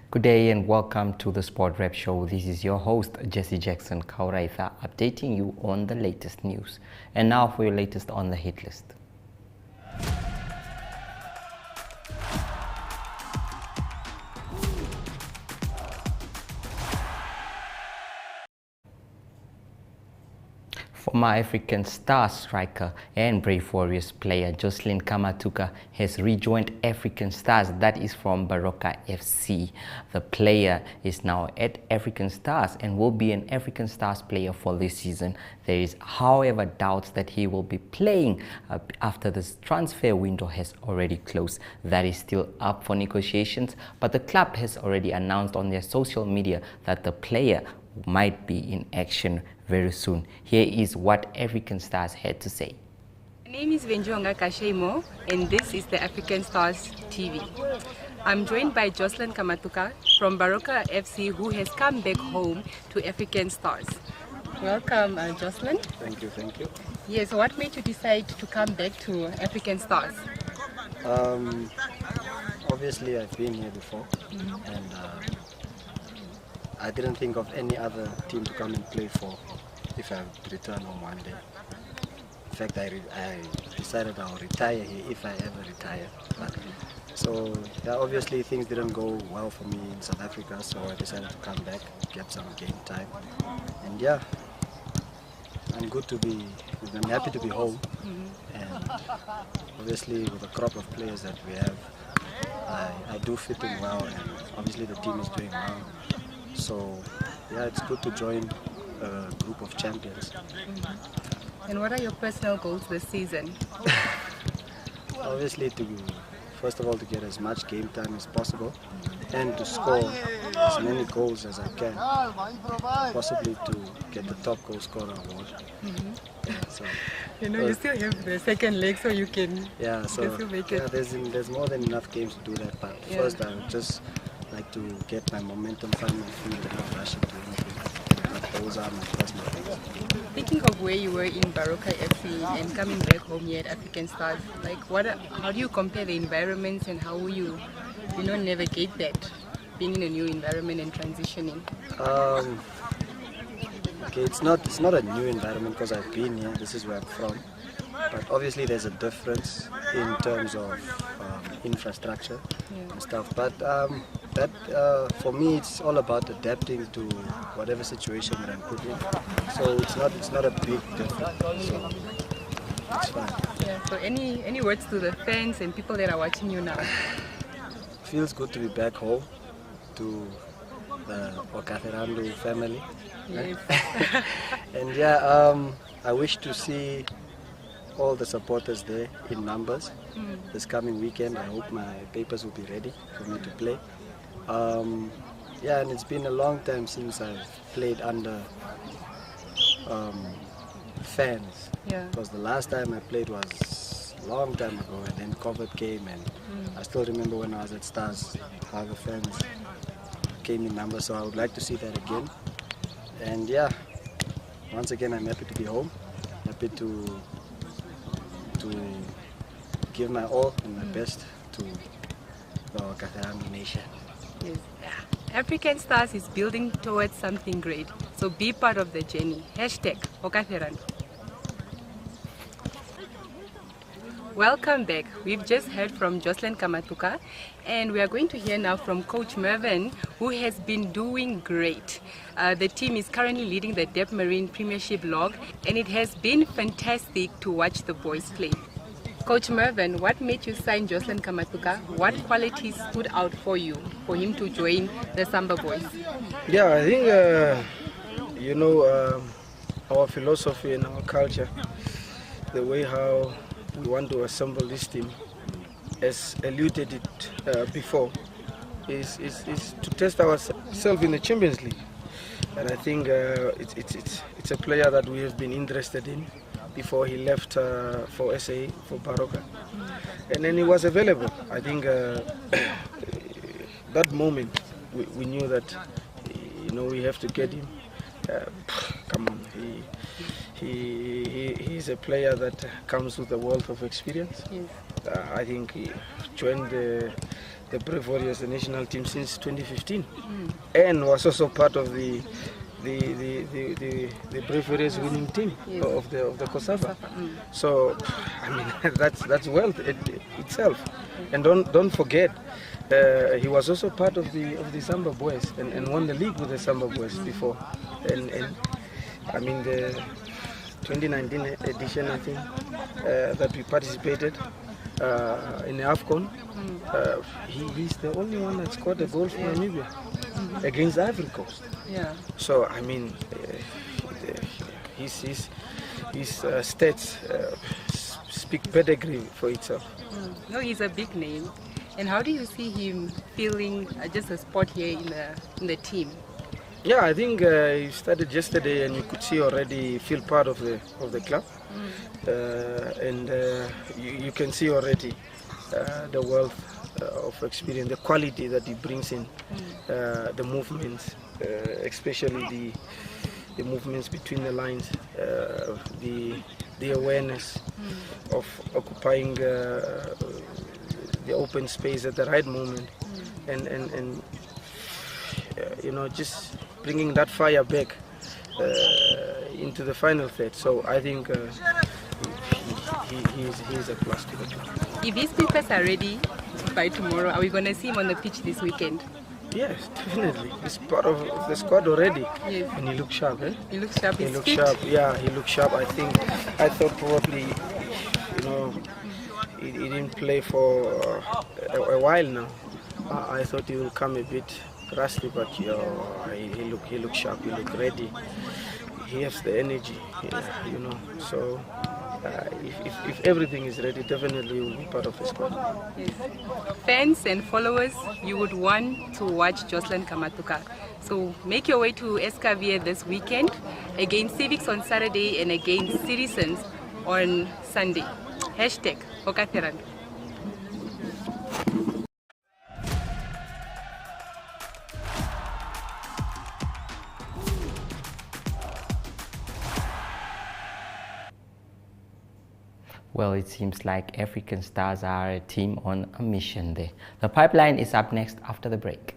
Good day and welcome to the Sport Rep Show. This is your host, Jesse Jackson Kauraitha, updating you on the latest news. And now for your latest on the hit list. Former African star striker and Brave Warriors player Jocelyn Kamatuka has rejoined African Stars, that is from Baroka FC. The player is now at African Stars and will be an African Stars player for this season. There is, however, doubts that he will be playing after this transfer window has already closed. That is still up for negotiations, but the club has already announced on their social media that the player might be in action very soon. Here is what African Stars had to say. My name is Venjonga Kashemo and this is the African Stars TV. I'm joined by Jocelyn Kamatuka from Baroka FC, who has come back home to African Stars. Welcome, Jocelyn. Thank you, thank you. Yes, what made you decide to come back to African Stars? Obviously I've been here before, and I didn't think of any other team to come and play for if I would return home one day. In fact, I decided I'll retire here if I ever retire. So yeah, obviously things didn't go well for me in South Africa, so I decided to come back, get some game time. And yeah, I'm happy to be home. And obviously with the crop of players that we have, I do fit in well, and obviously the team is doing well. So yeah, it's good to join a group of champions. And what are your personal goals this season? Obviously first of all to get as much game time as possible and to score as many goals as I can, possibly to get the top goal scorer award. So, you still have the second leg, so you can still make it. There's more than enough games to do that, but first I would just like to get my momentum, find my feet, and not rush into anything. But those are my personal things. Thinking of where you were in Baroka FC and coming back home here at African Stars, how do you compare the environments and how will you navigate that, being in a new environment and transitioning? Okay, it's not a new environment because I've been here. This is where I'm from. But obviously there's a difference in terms of infrastructure and stuff. But for me, it's all about adapting to whatever situation that I'm put in. So it's not a big difference. So it's fine. Yeah. So any words to the fans and people that are watching you now? Feels good to be back home to the Okatherandu family. Yes. And yeah, I wish to see all the supporters there in numbers this coming weekend. I hope my papers will be ready for me to play. Yeah, and it's been a long time since I've played under fans. Yeah. Because the last time I played was a long time ago, and then COVID came, and I still remember when I was at Stars, how the fans came in numbers. So I would like to see that again. And yeah, once again, I'm happy to be home, happy to give my all and my best to the Okatherandu nation. Yes. African Stars is building towards something great, so be part of the journey. #Okatherandu. Welcome back. We've just heard from Jocelyn Kamatuka, and we are going to hear now from Coach Mervyn, who has been doing great. The team is currently leading the Dep Marine Premiership log, and it has been fantastic to watch the boys play. Coach Mervyn, what made you sign Jocelyn Kamatuka? What qualities stood out for you for him to join the Samba boys? Yeah, I think our philosophy and our culture, the way how we want to assemble this team, as alluded it before, is to test ourselves in the Champions League. And I think it's a player that we have been interested in before he left for SA, for Baroka. And then he was available. I think that moment we knew that we have to get him. Come on, he's a player that comes with a wealth of experience. Yes. I think he joined the Brave Warriors, the national team, since 2015, and was also part of the Brave Warriors winning team of the COSAFA. So I mean that's wealth itself. And don't forget, he was also part of the Samba Boys and won the league with the Samba Boys before. And I mean the 2019 edition, I think, that we participated in the AFCON, he's the only one that scored a goal for Namibia against Ivory Coast. Yeah. So I mean, his stats speak pedigree for itself. No, he's a big name. And how do you see him feeling just a spot here in the team? Yeah, I think he started yesterday, and you could see already feel part of the club, and you can see already the wealth of experience, the quality that he brings in, the movements, especially the movements between the lines, the awareness of occupying the open space at the right moment, and you know, just bringing that fire back into the final third. So I think he's a plus to the club. If his papers are ready by tomorrow, are we going to see him on the pitch this weekend? Yes, definitely. He's part of the squad already. Yes. And he looks sharp, eh? He looks sharp. He looks sharp. Yeah, he looks sharp. I thought probably, you know, he didn't play for a while now. I thought he will come a bit rusty, but he looks sharp. He looks ready. He has the energy, you know. So if everything is ready, definitely he will be part of the squad. Yes. Fans and followers, you would want to watch Jocelyn Kamatuka. So make your way to Escavia this weekend against Civics on Saturday and against Citizens on Sunday. Hashtag Okaterando. Well, it seems like African Stars are a team on a mission there. The Pipeline is up next after the break.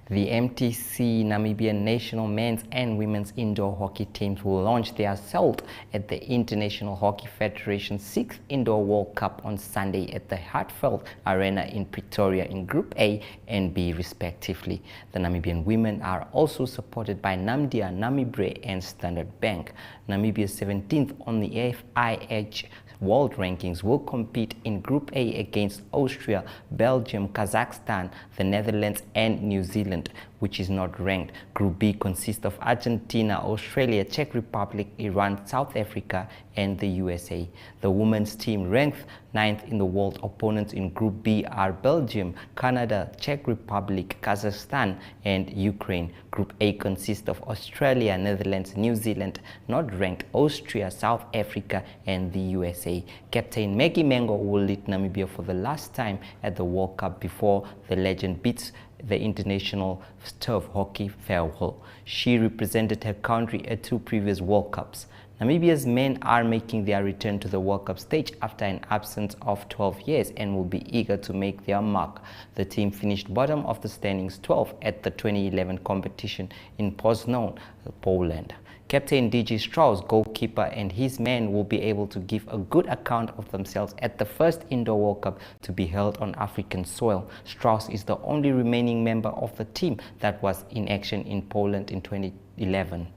The MTC Namibian National men's and women's indoor hockey teams will launch their assault at the International Hockey Federation's 6th Indoor World Cup on Sunday at the Hartfeld Arena in Pretoria in Group A and B respectively. The Namibian women are also supported by Namdia, Namibre and Standard Bank. Namibia's 17th on the FIH World Rankings will compete in Group A against Austria, Belgium, Kazakhstan, the Netherlands and New Zealand, which is not ranked. Group B consists of Argentina, Australia, Czech Republic, Iran, South Africa and the USA. The women's team ranked 9th in the world. Opponents in Group B are Belgium, Canada, Czech Republic, Kazakhstan and Ukraine. Group A consists of Australia, Netherlands, New Zealand, not ranked, Austria, South Africa and the USA. Captain Maggie Mengo will lead Namibia for the last time at the World Cup before the legend beats the international turf hockey farewell. She represented her country at 2 previous World Cups. Namibia's men are making their return to the World Cup stage after an absence of 12 years and will be eager to make their mark. The team finished bottom of the standings 12th at the 2011 competition in Poznan, Poland. Captain DJ Strauss, goalkeeper, and his men will be able to give a good account of themselves at the first Indoor World Cup to be held on African soil. Strauss is the only remaining member of the team that was in action in Poland in 2011.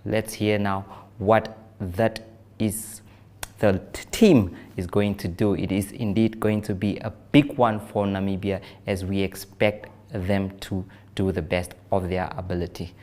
Let's hear now what that is the team is going to do. It is indeed going to be a big one for Namibia, as we expect them to do the best of their ability.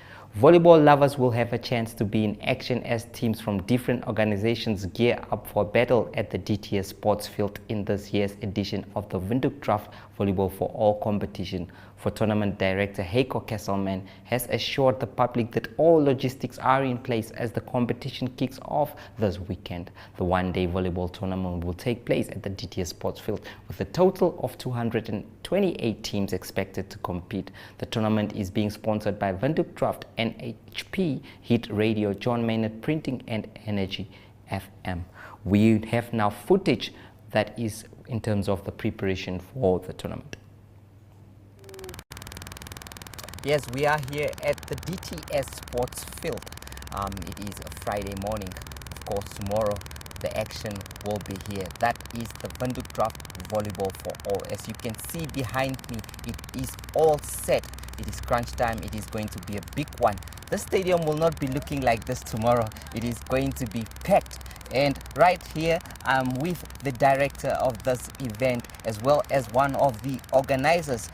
Volleyball lovers will have a chance to be in action as teams from different organizations gear up for battle at the DTS Sports Field in this year's edition of the Windhoek Draught Volleyball for All competition. For tournament director Heiko Kesselman has assured the public that all logistics are in place as the competition kicks off this weekend. The one-day volleyball tournament will take place at the DTS Sports Field with a total of 228 teams expected to compete. The tournament is being sponsored by Windhoek Draught, NHP, Hit Radio, John Maynard Printing and Energy FM. We have now footage that is in terms of the preparation for the tournament. Yes, we are here at the DTS Sports Field. It is a Friday morning. Of course, tomorrow the action will be here. That is the Windhoek Draught Volleyball for All. As you can see behind me, it is all set. It is crunch time. It is going to be a big one. The stadium will not be looking like this tomorrow. It is going to be packed. And right here, I'm with the director of this event, as well as one of the organizers,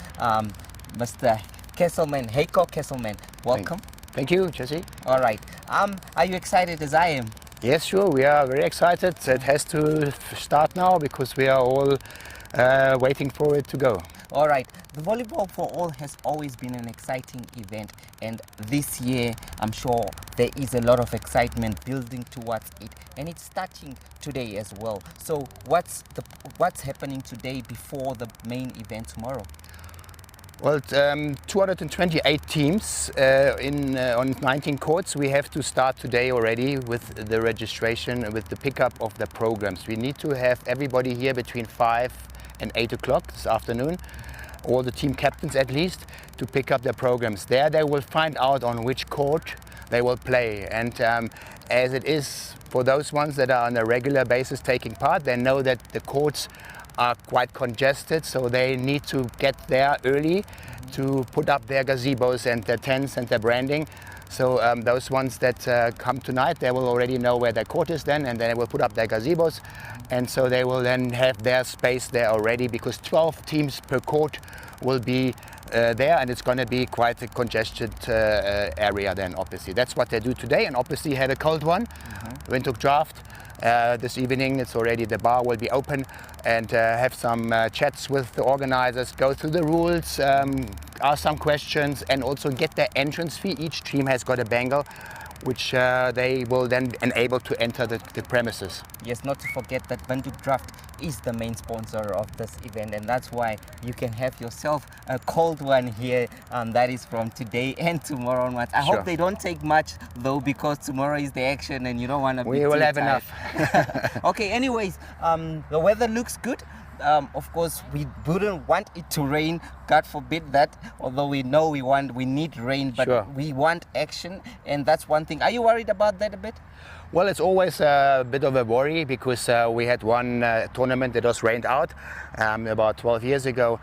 Mr. Kesselman, Heiko Kesselman. Welcome. Thank you, Jesse. All right. Are you excited as I am? Yes, sure. We are very excited. It has to start now because we are all waiting for it to go. All right. The Volleyball for All has always been an exciting event, and this year I'm sure there is a lot of excitement building towards it, and it's starting today as well. So what's happening today before the main event tomorrow? Well, 228 teams on 19 courts. We have to start today already with the registration, with the pickup of the programs. We need to have everybody here between 5 and 8 o'clock this afternoon, all the team captains at least, to pick up their programs. There they will find out on which court they will play. And as it is for those ones that are on a regular basis taking part, they know that the courts are quite congested, so they need to get there early to put up their gazebos and their tents and their branding. So those ones that come tonight, they will already know where their court is then, and they will put up their gazebos, and so they will then have their space there already, because 12 teams per court will be there, and it's going to be quite a congested area then, obviously. That's what they do today, and obviously had a cold one, Windhoek Draught. This evening the bar will be open, and have some chats with the organizers, go through the rules, ask some questions, and also get their entrance fee. Each team has got a bangle which they will then enable to enter the premises. Yes, not to forget that Windhoek Draught is the main sponsor of this event, and that's why you can have yourself a cold one here, that is from today and tomorrow onwards. I hope they don't take much though, because tomorrow is the action and you don't want to be We will have enough. Okay, anyways, the weather looks good. Of course, we wouldn't want it to rain, God forbid that, although we know we need rain, but we want action, and that's one thing. Are you worried about that a bit? Well, it's always a bit of a worry, because we had one tournament that was rained out about 12 years ago.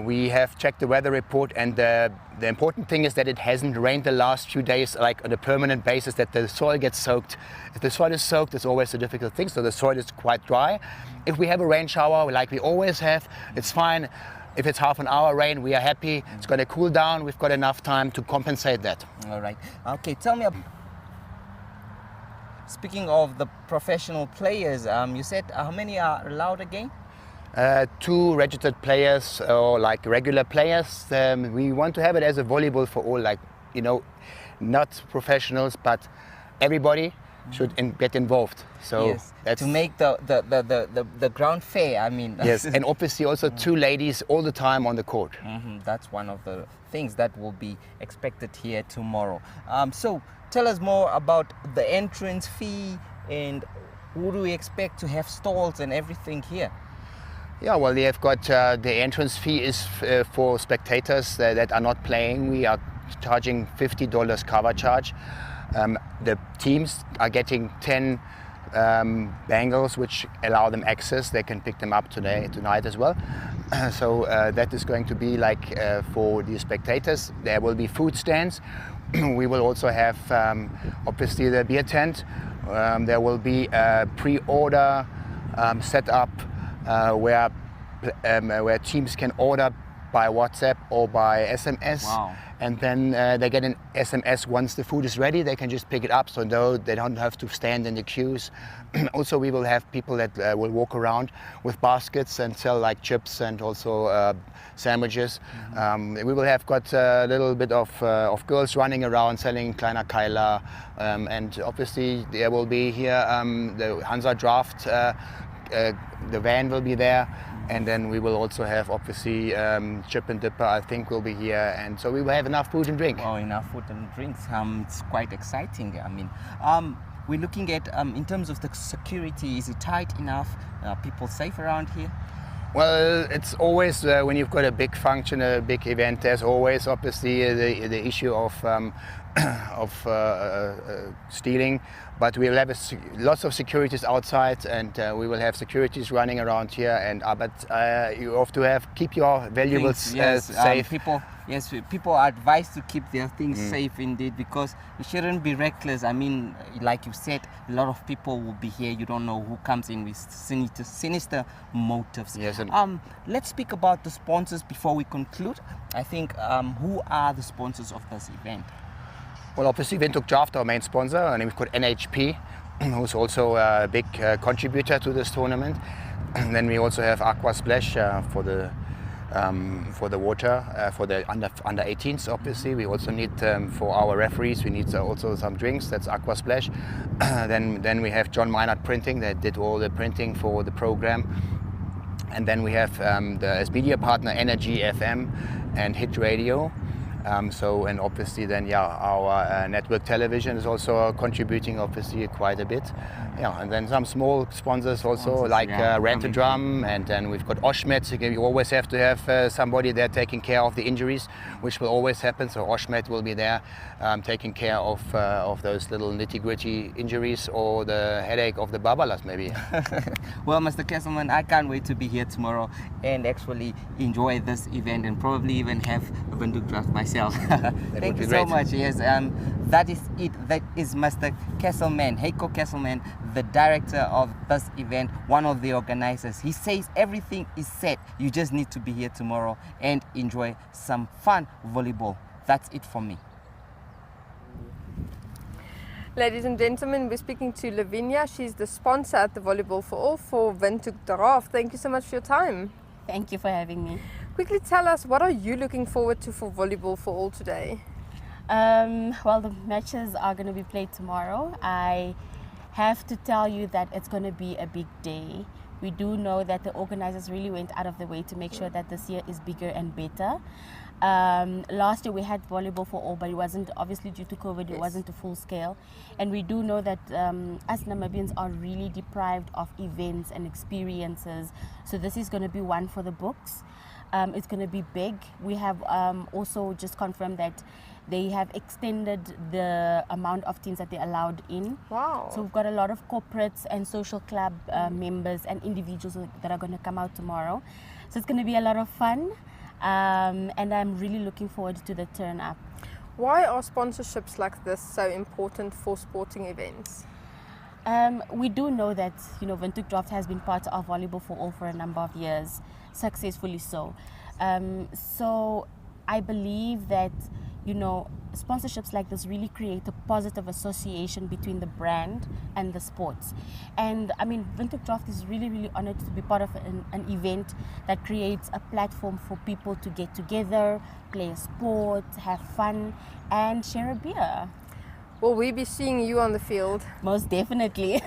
We have checked the weather report, and the important thing is that it hasn't rained the last few days, like on a permanent basis, that the soil gets soaked. If the soil is soaked, it's always a difficult thing, so the soil is quite dry. If we have a rain shower, like we always have, it's fine. If it's half an hour rain, we are happy. It's going to cool down. We've got enough time to compensate that. All right. Okay, tell me, speaking of the professional players, you said how many are allowed again? 2 registered players, or like regular players. We want to have it as a volleyball for all, like, you know, not professionals, but everybody should get involved. So yes, that's to make the ground fair, I mean. Yes, and obviously also 2 ladies all the time on the court. That's one of the things that will be expected here tomorrow. So tell us more about the entrance fee, and who do we expect to have stalls and everything here? Yeah, well, we have got the entrance fee is for spectators that are not playing. We are charging $50 cover charge. The teams are getting 10 bangles which allow them access. They can pick them up tonight as well. So that is going to be like for the spectators. There will be food stands. We will also have obviously the beer tent There will be a pre-order set up where teams can order by WhatsApp or by SMS. Wow. And then they get an SMS once the food is ready. They can just pick it up, so they don't have to stand in the queues. Also, we will have people that will walk around with baskets and sell like chips and also sandwiches. We will have got a little bit of girls running around selling kleiner Keiler, and obviously there will be here the Hansa Draft. The van will be there. And then we will also have, obviously, Chip and Dipper, I think, will be here. And so we will have enough food and drink. Oh, enough food and drinks. It's quite exciting. I mean, we're looking at, in terms of the security, is it tight enough? People safe around here? Well, it's always, when you've got a big function, a big event, there's always, obviously, the issue of stealing. But we'll have lots of securities outside, and we will have securities running around here. And but you have to keep your valuables safe. People are advised to keep their things safe indeed, because you shouldn't be reckless. I mean, like you said, a lot of people will be here. You don't know who comes in with sinister motives. Yes. Let's speak about the sponsors before we conclude. I think, who are the sponsors of this event? Well, obviously, Windhoek Draught, our main sponsor, and we've got NHP, who's also a big contributor to this tournament. And then we also have Aqua Splash for the water, for the under 18s. Obviously, we also need for our referees. We need also some drinks. That's Aqua Splash. then we have John Meinert Printing that did all the printing for the program. And then we have as media partner Energy FM and Hit Radio. And obviously then, our network television is also contributing, obviously, quite a bit. Yeah, and then some small sponsors also, like Rent a Drum, and then we've got Oshmet. You always have to have somebody there taking care of the injuries, which will always happen. So Oshmet will be there taking care of those little nitty-gritty injuries or the headache of the babalas, maybe. Well, Mr. Kesselman, I can't wait to be here tomorrow and actually enjoy this event and probably even have a Windhoek Draught myself. Thank you so much. Yes, that is it. That is Mr. Kesselman, Heiko Kesselman, the director of this event, one of the organizers. He says everything is set. You just need to be here tomorrow and enjoy some fun volleyball. That's it from me. Ladies and gentlemen, we're speaking to Lavinia. She's the sponsor at the Volleyball for All for Windhoek Draught. Thank you so much for your time. Thank you for having me. Quickly tell us, what are you looking forward to for Volleyball for All today? Well, the matches are going to be played tomorrow. I have to tell you that it's going to be a big day. We do know that the organizers really went out of the way to make sure that this year is bigger and better. Last year we had Volleyball for All, but it wasn't, obviously due to COVID, it wasn't a full scale. And we do know that us Namibians are really deprived of events and experiences. So this is going to be one for the books. It's going to be big. We have also just confirmed that they have extended the amount of teams that they're allowed in. Wow. So we've got a lot of corporates and social club members and individuals that are going to come out tomorrow. So it's going to be a lot of fun. And I'm really looking forward to the turn up. Why are sponsorships like this so important for sporting events? We do know that, Windhoek Draught has been part of Volleyball for All for a number of years, successfully so. So I believe that, sponsorships like this really create a positive association between the brand and the sports. And I mean, Windhoek Draught is really, really honored to be part of an event that creates a platform for people to get together, play a sport, have fun, and share a beer. Will we be seeing you on the field? Most definitely.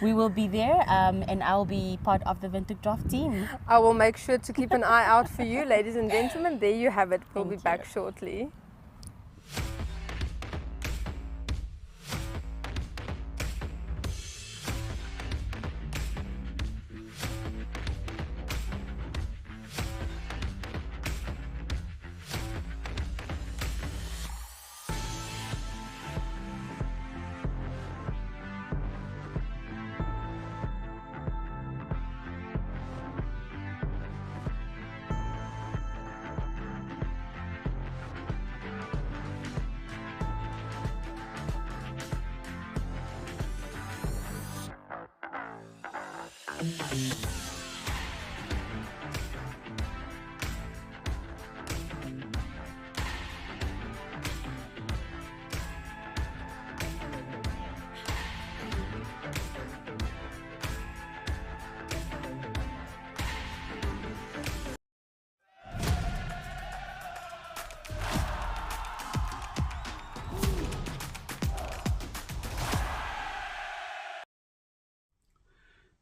We will be there, and I'll be part of the Windhoek Draught team. I will make sure to keep an eye out for you, ladies and gentlemen. There you have it. We'll be back shortly.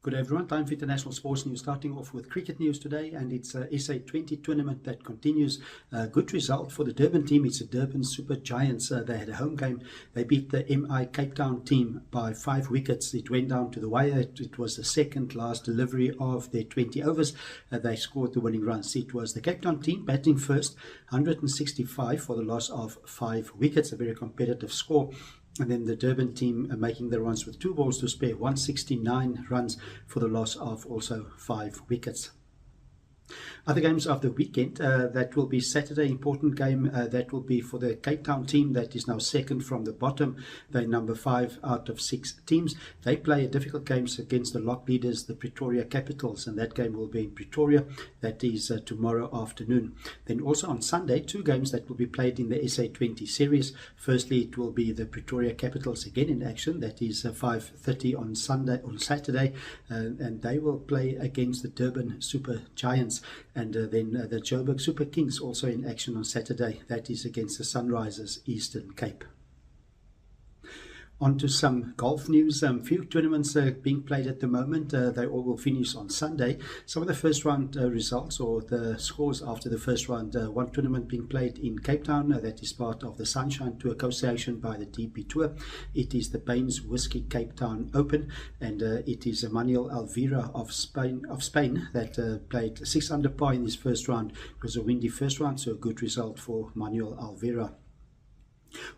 Good day everyone, time for international sports news, starting off with cricket news today, and it's a SA20 tournament that continues. Good result for the Durban team. It's the Durban Super Giants. They had a home game. They beat the MI Cape Town team by 5 wickets. It went down to the wire. It was the second last delivery of their 20 overs. They scored the winning runs. It was the Cape Town team batting first, 165 for the loss of 5 wickets, a very competitive score. And then the Durban team making the runs with 2 balls to spare, 169 runs for the loss of also 5 wickets. Other games of the weekend, that will be Saturday, important game, that will be for the Cape Town team that is now second from the bottom. They're number 5 out of 6 teams. They play a difficult games against the lock leaders, the Pretoria Capitals, and that game will be in Pretoria. That is tomorrow afternoon. Then also on Sunday, 2 games that will be played in the SA20 series. Firstly, it will be the Pretoria Capitals again in action. That is 5:30 on Saturday, and they will play against the Durban Super Giants. And then the Joburg Super Kings also in action on Saturday. That is against the Sunrisers Eastern Cape. On to some golf news. Few tournaments being played at the moment. They all will finish on Sunday. Some of the first round results or the scores after the first round. One tournament being played in Cape Town. That is part of the Sunshine Tour co-sanctioned by the DP Tour. It is the Baines Whiskey Cape Town Open, and it is Manuel Alvira of Spain that played 6 under par in his first round. It was a windy first round, so a good result for Manuel Alvira.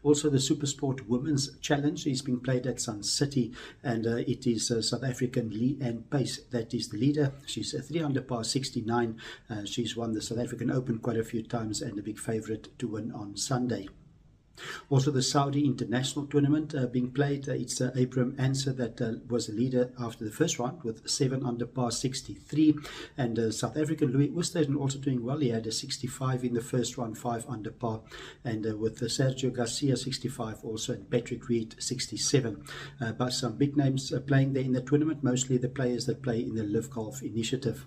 Also, the Supersport Women's Challenge is being played at Sun City, and it is South African Lee Ann Pace that is the leader. She's 3 under par 69. She's won the South African Open quite a few times and a big favourite to win on Sunday. Also, the Saudi International Tournament being played. It's Abram Answer that was the leader after the first round with 7 under par 63. And South African Louis Oosthuizen also doing well. He had a 65 in the first round, 5 under par. And with Sergio Garcia 65 also, and Patrick Reed 67. But some big names playing there in the tournament, mostly the players that play in the Live Golf Initiative.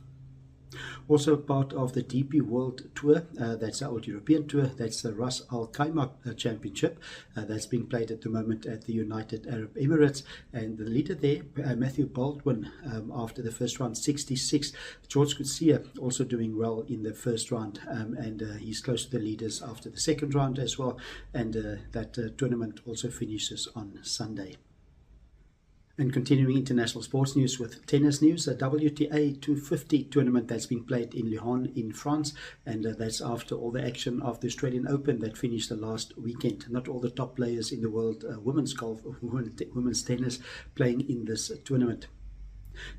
Also part of the DP World Tour, that's the Old European Tour, that's the Ras Al Khaimah Championship, that's being played at the moment at the United Arab Emirates, and the leader there, Matthew Baldwin, after the first round, 66. George Coetzee also doing well in the first round, and he's close to the leaders after the second round as well, and that tournament also finishes on Sunday. And continuing international sports news with tennis news, a WTA 250 tournament that's been played in Lyon in France, and that's after all the action of the Australian Open that finished the last weekend. Not all the top players in the world women's golf, women's tennis playing in this tournament.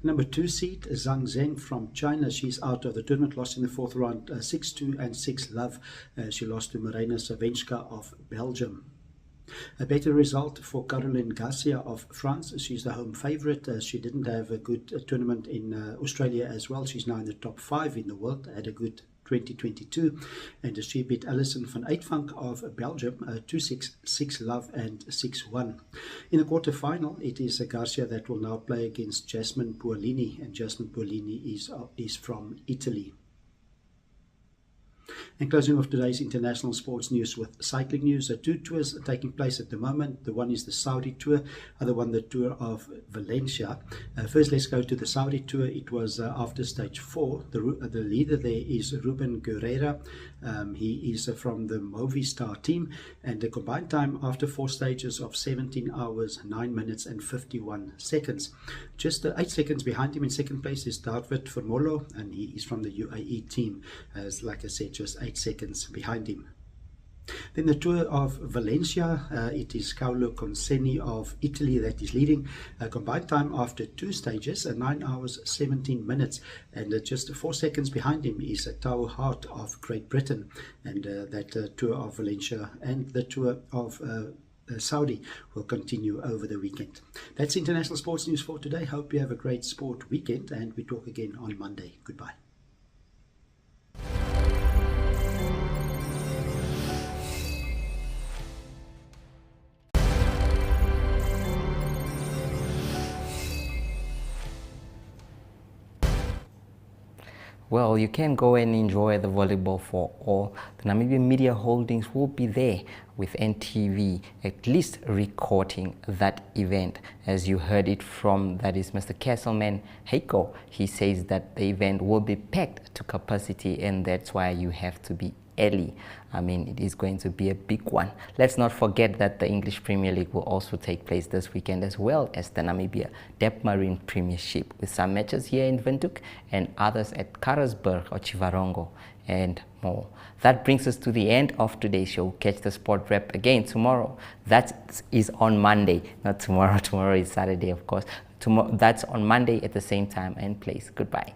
Number 2 seed, Zhang Zheng from China. She's out of the tournament, lost in the 4th round, 6-2 and 6-love. She lost to Marina Savenchka of Belgium. A better result for Caroline Garcia of France. She's the home favourite. She didn't have a good tournament in Australia as well. She's now in the top 5 in the world. Had a good 2022, and she beat Alison van Uitvank of Belgium 2-6, 6-love and 6-1. In the quarter-final, it is Garcia that will now play against Jasmine Puolini, and Jasmine Puolini is from Italy. And closing off today's international sports news with cycling news. 2 tours are taking place at the moment. The one is the Saudi Tour, other one the Tour of Valencia. First, let's go to the Saudi Tour. It was after stage 4. The leader there is Ruben Guerrera. He is from the Movistar team, and the combined time after 4 stages of 17 hours, 9 minutes and 51 seconds. Just 8 seconds behind him in second place is David Vermolo, and he is from the UAE team, as like I said, just 8 seconds behind him. Then the Tour of Valencia, it is Paolo Conseni of Italy that is leading. Combined time after 2 stages, 9 hours 17 minutes, and just 4 seconds behind him is Tao Hart of Great Britain. And that Tour of Valencia and the Tour of Saudi will continue over the weekend. That's international sports news for today. Hope you have a great sport weekend, and we talk again on Monday. Goodbye. Well, you can go and enjoy the volleyball for all. The Namibian Media Holdings will be there with NTV, at least recording that event. As you heard it from, that is Mr. Castleman Heiko. He says that the event will be packed to capacity, and that's why you have to be early. I mean, it is going to be a big one. Let's not forget that the English Premier League will also take place this weekend, as well as the Namibia Depth Marine Premiership, with some matches here in Windhoek and others at Karasburg or Chivarongo and more. That brings us to the end of today's show. Catch the Sport Wrap again tomorrow. That is on Monday, not tomorrow. Tomorrow is Saturday, of course. That's on Monday at the same time and place. Goodbye.